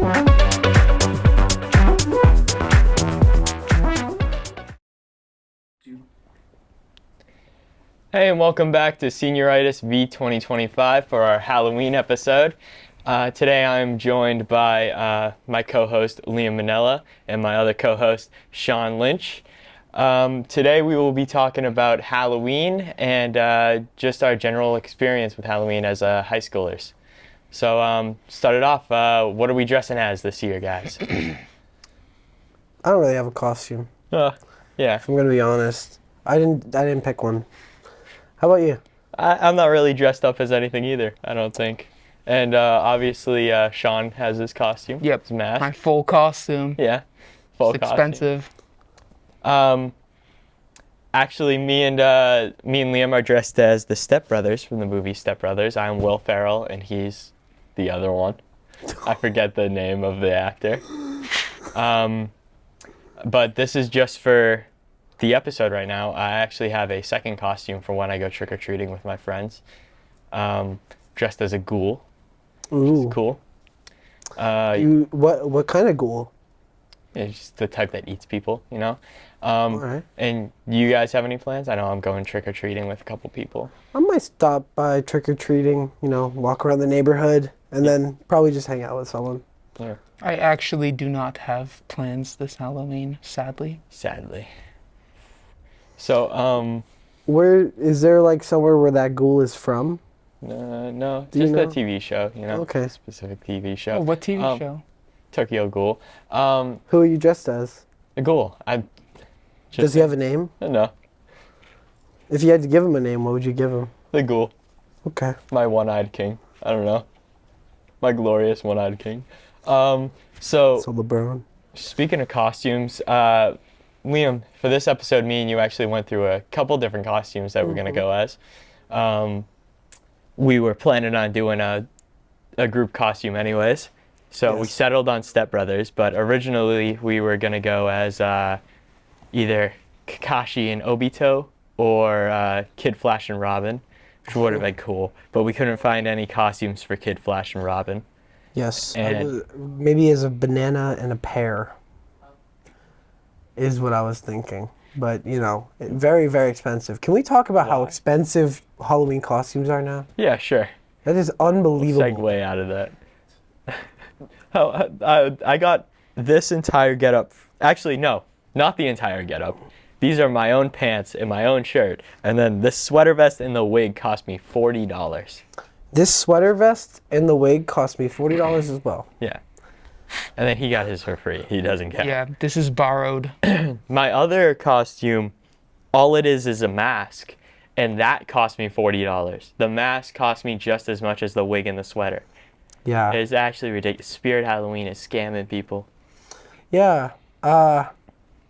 Hey, and welcome back to Senioritis v2025 for our Halloween episode. Today I'm joined by my co-host Liam Mennella and my other co-host Sean Lynch. Today we will be talking about Halloween and just our general experience with Halloween as high schoolers. So start it off, what are we dressing as this year, guys? I don't really have a costume. Yeah. If I'm gonna be honest, I didn't pick one. How about you? I'm not really dressed up as anything either, I don't think. And obviously Sean has his costume. Yep, his mask. my full costume. Yeah, full It's costume. expensive. Actually, me and Liam are dressed as the Step Brothers from the movie Step Brothers. I'm Will Ferrell, and he's the other one. I forget the name of the actor. But this is just for the episode right now. I actually have a second costume for when I go trick-or-treating with my friends. Dressed as a ghoul. Ooh. It's cool. What kind of ghoul? It's just the type that eats people, you know? Alright. And you guys have any plans? I know I'm going trick-or-treating with a couple people. I might stop by trick-or-treating, walk around the neighborhood, and then probably just hang out with someone. Yeah. I actually do not have plans this Halloween, sadly. Sadly. So, Where is there somewhere where that ghoul is from? no, Do you just a know? TV show, Okay. A specific TV show. Oh, what TV show? Tokyo Ghoul. Who are you dressed as? A ghoul. Does he have a name? No, If you had to give him a name, what would you give him? the ghoul. Okay. My one-eyed king. I don't know. My glorious one-eyed king. So LeBron. speaking of costumes, Liam, for this episode, me and you actually went through a couple different costumes that we're going to go as. We were planning on doing a group costume anyways. So we Yes. settled on Step Brothers, but originally we were going to go as either Kakashi and Obito or Kid Flash and Robin, which would have been cool. But we couldn't find any costumes for Kid Flash and Robin. Yes. And- Maybe as a banana and a pear is what I was thinking. But, very, very expensive. Can we talk about how Why? expensive Halloween costumes are now? Yeah, sure. That is unbelievable. Segue out of that. I got this entire getup. Actually, no, not the entire getup. These are my own pants and my own shirt. And then this sweater vest and the wig cost me $40. This sweater vest and the wig cost me $40 as well. Yeah. And then he got his for free. He doesn't care. Yeah, this is borrowed. My other costume, all it is a mask. And that cost me $40. The mask cost me just as much as the wig and the sweater. Yeah. It's actually ridiculous. Spirit Halloween is scamming people. Yeah.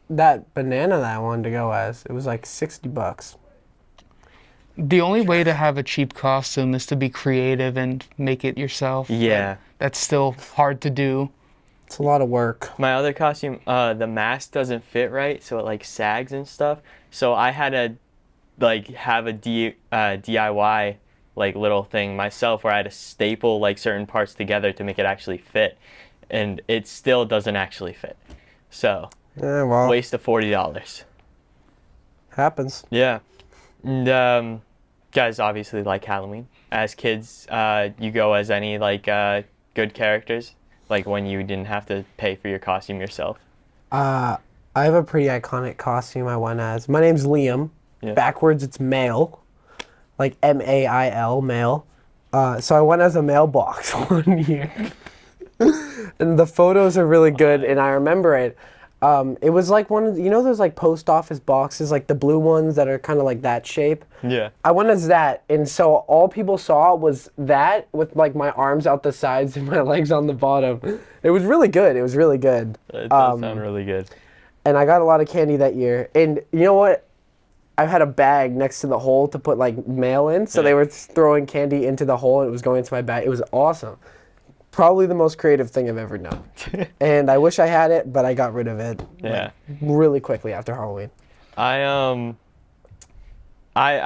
That banana that I wanted to go as, it was like $60. The only way to have a cheap costume is to be creative and make it yourself. Yeah. That's still hard to do. It's a lot of work. My other costume, the mask doesn't fit right, so it sags and stuff. So I had to have a DIY little thing myself where I had to staple certain parts together to make it actually fit, and it still doesn't actually fit. So Yeah, well, waste of $40. happens. Yeah. And guys obviously like Halloween. As kids, you go as any good characters, when you didn't have to pay for your costume yourself. I have a pretty iconic costume I went as. My name's Liam. Yeah. Backwards, it's male. M-A-I-L, male. So I went as a mailbox one year. And the photos are really good, and I remember it. It was one of those post office boxes, the blue ones that are kind of that shape. Yeah. I went as that, and so all people saw was that with my arms out the sides and my legs on the bottom. It was really good. It was really good. It does sound really good. And I got a lot of candy that year. And you know what? I had a bag next to the hole to put mail in, so they were throwing candy into the hole and it was going into my bag. It was awesome. Probably the most creative thing I've ever done. And I wish I had it, but I got rid of it really quickly after Halloween. I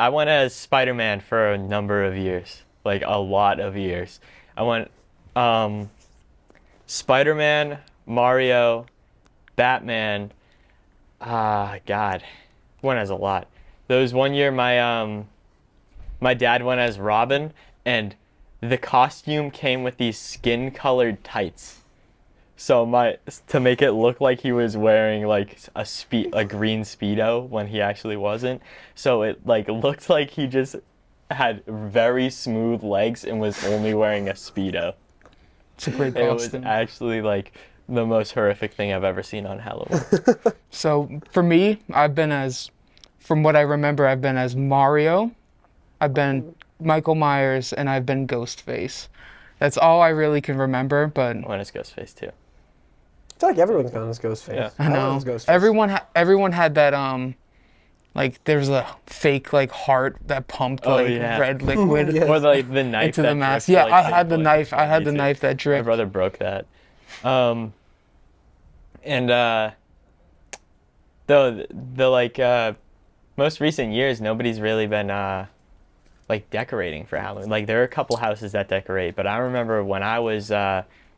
went as Spider-Man for a number of years, a lot of years. I went Spider-Man, Mario, Batman. God, one has a lot. There was one year my dad went as Robin, and the costume came with these skin-colored tights. So to make it look like he was wearing like a green Speedo when he actually wasn't. So it like looked like he just had very smooth legs and was only wearing a Speedo. It's a great It was costume. actually like the most horrific thing I've ever seen on Halloween. So for me, from what I remember, I've been as Mario, I've been Michael Myers, and I've been Ghostface. That's all I really can remember, but When it's Ghostface too. I feel like everyone's gone as Ghostface. Yeah. I know was Ghostface. everyone had that like there's a fake like heart that pumped Oh, like yeah. red liquid Yeah. Or like the knife into that the mask. dripped, Yeah, like, I had the blood. knife. I had Me the too. knife that My dripped. brother broke that. And though the like most recent years, nobody's really been like decorating for Halloween. Like there are a couple houses that decorate, but I remember when I was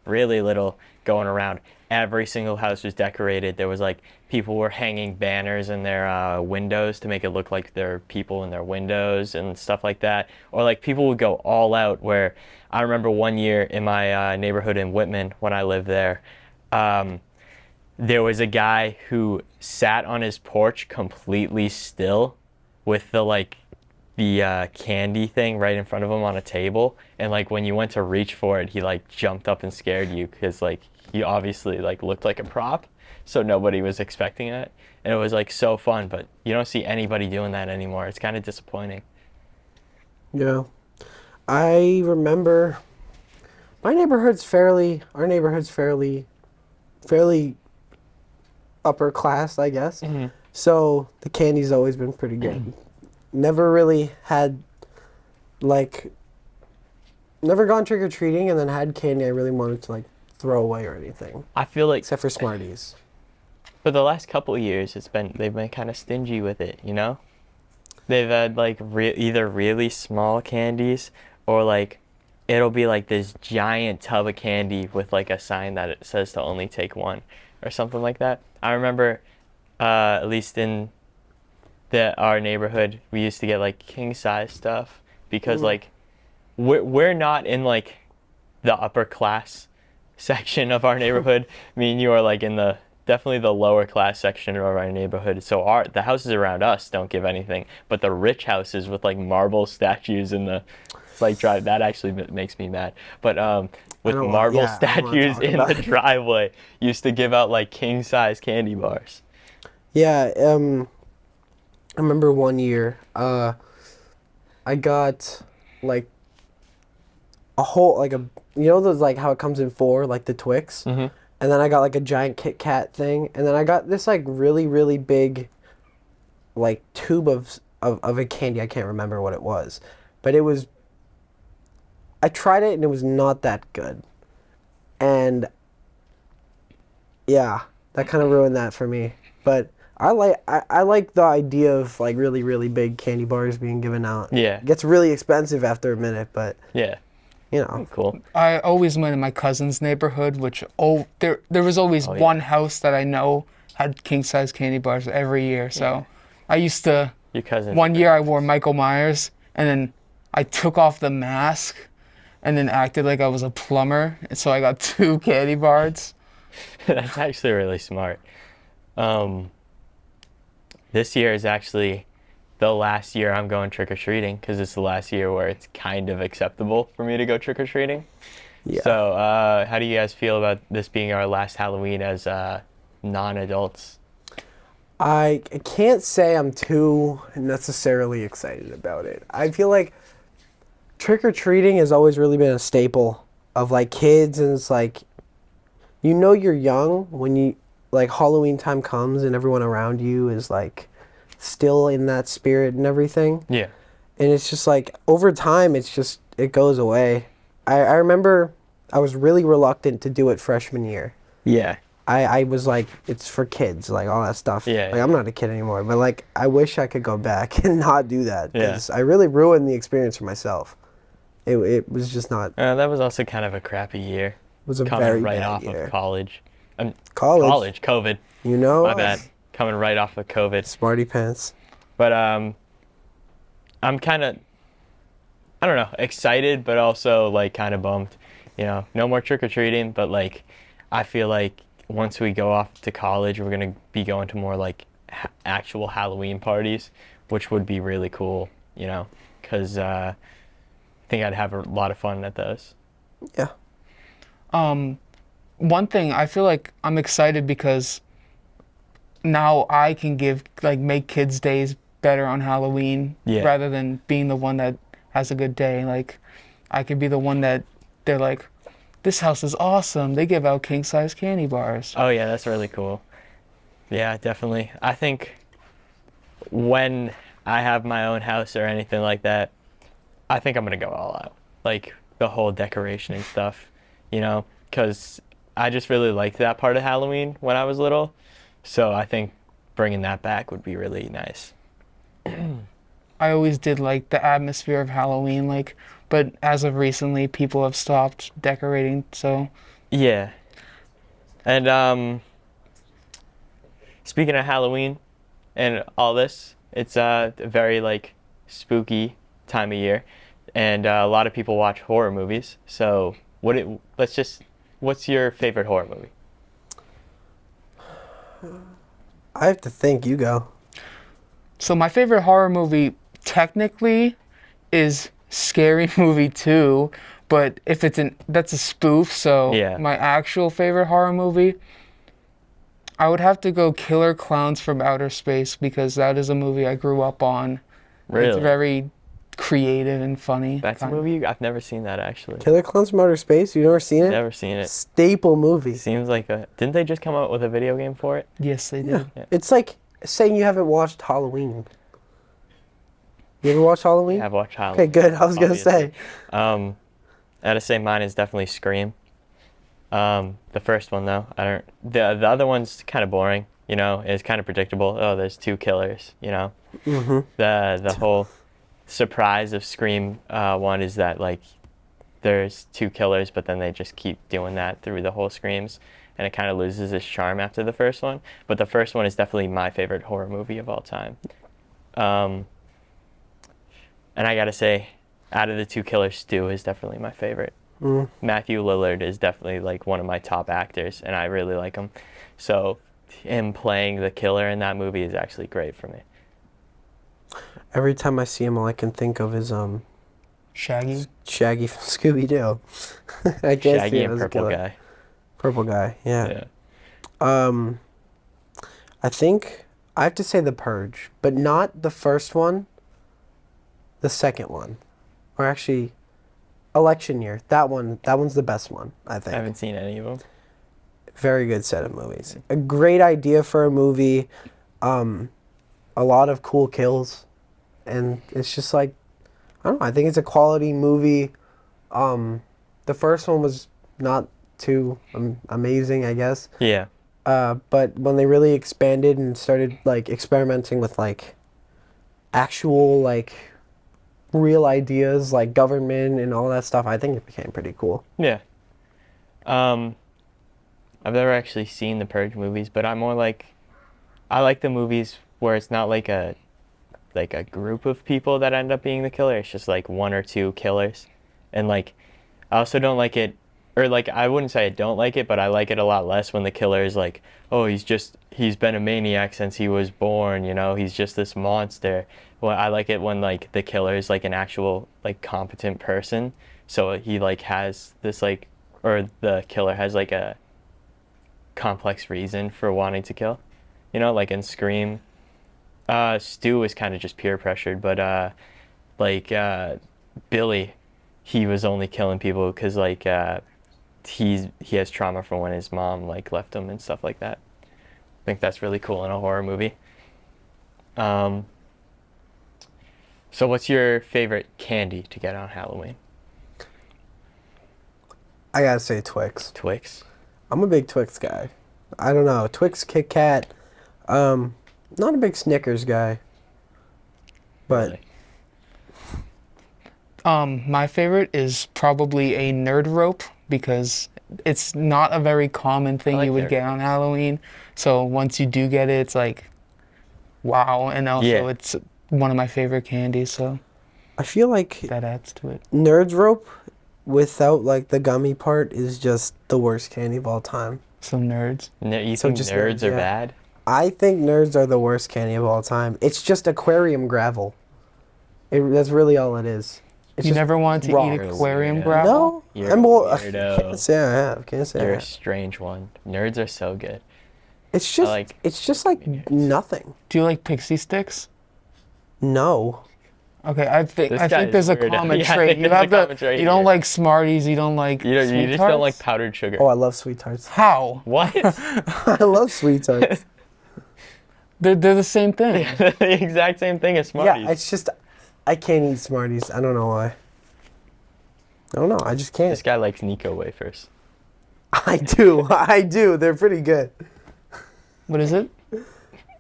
really little going around, every single house was decorated. There was like people were hanging banners in their windows to make it look like there are people in their windows and stuff like that. Or like people would go all out where I remember one year in my neighborhood in Whitman when I lived there, there was a guy who sat on his porch completely still with the candy thing right in front of him on a table, and like when you went to reach for it, he like jumped up and scared you because like he obviously like looked like a prop, so nobody was expecting it, and it was like so fun. But you don't see anybody doing that anymore. It's kind of disappointing. Yeah. I remember our neighborhood's fairly upper class, I guess. Mm-hmm. So the candy's always been pretty good. Never really had never gone trick or treating and then had candy I really wanted to like throw away or anything. I feel like Except for Smarties. for the last couple of years, they've been kind of stingy with it, you know? They've had like either really small candies or like it'll be like this giant tub of candy with like a sign that it says to only take one or something like that. I remember at least in our neighborhood, we used to get like king size stuff because like we're not in like the upper class section of our neighborhood. Me and you are like in definitely the lower class section of our neighborhood. So the houses around us don't give anything, but the rich houses with like marble statues in the like drive, that actually makes me mad. But with marble statues in the driveway used to give out like king size candy bars. Yeah, I remember one year, I got like a whole those like how it comes in four, like the Twix. Mm-hmm. And then I got like a giant Kit Kat thing, and then I got this like really really big, like tube of a candy. I can't remember what it was, but it was. I tried it and it was not that good, and yeah, that kind of ruined that for me. But I like the idea of like really really big candy bars being given out. Yeah. It gets really expensive after a minute, but Yeah. you know. Cool. I always went in my cousin's neighborhood, which there was always Oh, yeah. one house that I know had king size candy bars every year. So I used to. Your cousin. One year I wore Michael Myers, and then I took off the mask, and then acted like I was a plumber, and so I got 2 candy bars. That's actually really smart. This year is actually the last year I'm going trick-or-treating because it's the last year where it's kind of acceptable for me to go trick-or-treating. Yeah. So how do you guys feel about this being our last Halloween as non-adults? I can't say I'm too necessarily excited about it. I feel like trick-or-treating has always really been a staple of like kids, and it's like, you know, you're young when you like Halloween time comes and everyone around you is like still in that spirit and everything. Yeah. And it's just like over time it goes away. I remember I was really reluctant to do it freshman year. Yeah. I was like, it's for kids, like all that stuff. Yeah. Like I'm not a kid anymore, but like I wish I could go back and not do that, Yeah. because I really ruined the experience for myself. It was just not. That was also kind of a crappy year. was a coming very right bad off year. of college. College. COVID. You know, My bad. Coming right off of COVID. Smarty pants. But I'm kind of, I don't know, excited, but also like kind of bummed. You know, no more trick or treating, but like I feel like once we go off to college, we're gonna be going to more like actual Halloween parties, which would be really cool. You know, because I think I'd have a lot of fun at those. Yeah. One thing I feel like I'm excited because now I can make kids' days better on Halloween Yeah. rather than being the one that has a good day. Like, I could be the one that they're like, this house is awesome. They give out king-size candy bars. Oh yeah, that's really cool. Yeah, definitely. I think when I have my own house or anything like that, I think I'm gonna go all out. Like the whole decoration and stuff, you know, because I just really liked that part of Halloween when I was little. So I think bringing that back would be really nice. I always did like the atmosphere of Halloween, like, but as of recently, people have stopped decorating, so. Yeah. And speaking of Halloween and all this, it's a very like spooky time of year, and a lot of people watch horror movies. So what's your favorite horror movie? I have to think. You go. So my favorite horror movie technically is Scary Movie 2, but if that's a spoof, so Yeah. my actual favorite horror movie, I would have to go Killer Clowns from Outer Space because that is a movie I grew up on. Really? It's very creative and funny. That's a movie I've never seen that actually. Killer Clowns from Outer Space. You never seen it? Never seen it. Staple movie. Seems like didn't they just come out with a video game for it? Yes, they did. Yeah. It's like saying you haven't watched Halloween. You ever watch Halloween? I've watched Halloween. Okay, good. I was gonna say. I gotta say mine is definitely Scream. The first one though, I don't. The other one's kind of boring. You know, it's kind of predictable. Oh, there's two killers. You know, the whole surprise of Scream one is that like there's two killers, but then they just keep doing that through the whole Screams, and it kind of loses its charm after the first one. But the first one is definitely my favorite horror movie of all time. And I gotta say, out of the two killers, Stu is definitely my favorite. Matthew Lillard is definitely like one of my top actors, and I really like him. So him playing the killer in that movie is actually great for me. Every time I see him, all I can think of is Shaggy. Shaggy from Scooby Doo. I can't see Shaggy him and as a Purple killer. Guy. Purple Guy. Yeah. Yeah. I think I have to say The Purge, but not the first one. The second one, or actually, Election Year. That one's the best one, I think. I haven't seen any of them. Very good set of movies. A great idea for a movie. A lot of cool kills, and it's just like, I don't know. I think it's a quality movie. The first one was not too amazing, I guess. Yeah. But when they really expanded and started like experimenting with like actual like real ideas like government and all that stuff, I think it became pretty cool. Yeah. I've never actually seen the Purge movies, but I'm more like, I like the movies where it's not like a group of people that end up being the killer. It's just like one or two killers. And like, I also don't like it, or like, I wouldn't say I don't like it, but I like it a lot less when the killer is like, oh, he's been a maniac since he was born, you know, he's just this monster. Well, I like it when like the killer is like an actual like competent person. So he like has this like, or the killer has like a complex reason for wanting to kill. You know, like in Scream, Stu was kind of just peer pressured, but Billy, he was only killing people because like he has trauma from when his mom like left him and stuff like that. I think that's really cool in a horror movie. So what's your favorite candy to get on Halloween? I gotta say Twix. Twix? I'm a big Twix guy. I don't know. Twix, Kit Kat. Not a big Snickers guy. But Really? My favorite is probably a Nerd Rope because it's not a very common thing like you would Dairy get on Halloween. So once you do get it, it's like, wow. And also Yeah. it's one of my favorite candies, so I feel like that adds to it. Nerds Rope without like the gummy part is just the worst candy of all time. So nerds. You So think just nerds nerds, are yeah. bad? I think Nerds are the worst candy of all time. It's just aquarium gravel. That's really all it is. It's You just never wanted to rocks. eat aquarium Weirdo. gravel? No, You're I'm a well, weirdo. can't say I have. Can't say I You're a have. strange one. Nerds are so good. It's just like it's just like Nerds. nothing. Do you like pixie sticks? No. Okay, I think This I guy think is there's a weirdo. common Yeah, I trait. think You there's a have the common trait you don't here. like Smarties, you don't like You Sweet just don't like Tarts? powdered sugar. Oh, I love sweet tarts. How? What? I love sweet tarts. They're the same thing. The exact same thing as Smarties. Yeah, it's just I can't eat Smarties. I don't know why. I don't know. I just can't. This guy likes Nico wafers. I do. I do. They're pretty good. What is it?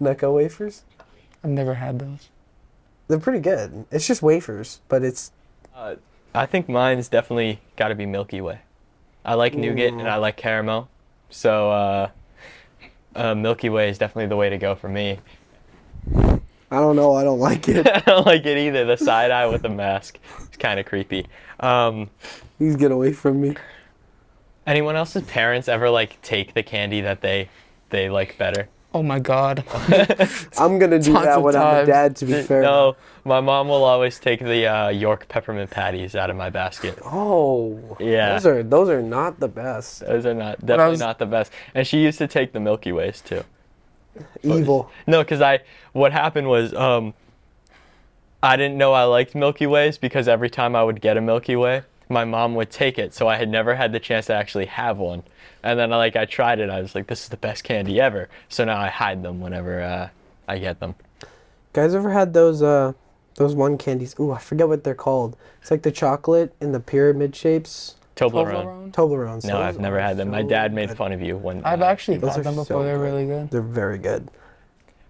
Necco wafers. I've never had those. They're pretty good. It's just wafers, but it's I think mine's definitely got to be Milky Way. I like nougat and I like caramel, so Milky Way is definitely the way to go for me. I don't know. I don't like it. I don't like it either. The side eye with the mask is kind of creepy. Please get away from me. Anyone else's parents ever like take the candy that they like better? Oh my god. I'm gonna do Tons that of when I'm a times. dad. To be fair. No, my mom will always take the York peppermint patties out of my basket. Oh. Yeah. Those are not the best. Those are definitely was- not the best. And she used to take the Milky Ways too. Evil. No, because what happened was I didn't know I liked Milky Ways because every time I would get a Milky Way, my mom would take it, so I had never had the chance to actually have one. And then I tried it, I was like, this is the best candy ever. So now I hide them whenever I get them. Guys, ever had those one candies? Ooh, I forget what they're called. It's like the chocolate in the pyramid shapes. Toblerone. Toblerones. No, I've never had them. My so dad made good. fun of you when I've actually Those had are them so before. They're good. really good. They're very good.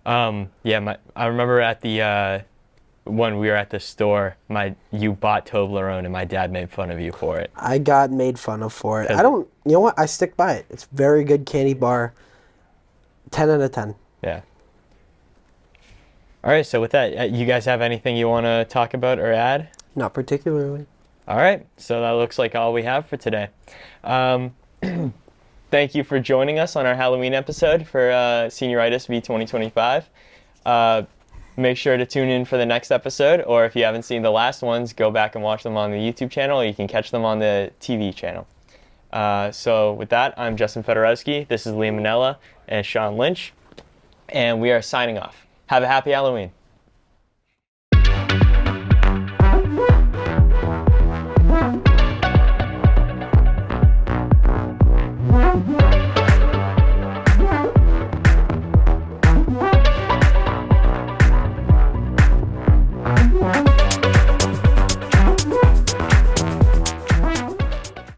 Yeah, I remember at the when we were at the store, you bought Toblerone and my dad made fun of you for it. I got made fun of for it. Cause- You know what? I stick by it. It's very good candy bar. 10 out of 10. Yeah. All right, so with that, you guys have anything you want to talk about or add? Not particularly. All right, so that looks like all we have for today. Thank you for joining us on our Halloween episode for Senioritis v2025. Make sure to tune in for the next episode, or if you haven't seen the last ones, go back and watch them on the YouTube channel, or you can catch them on the TV channel. So with that, I'm Justin Federowski. This is Mennella and Sean Lynch, and we are signing off. Have a happy Halloween.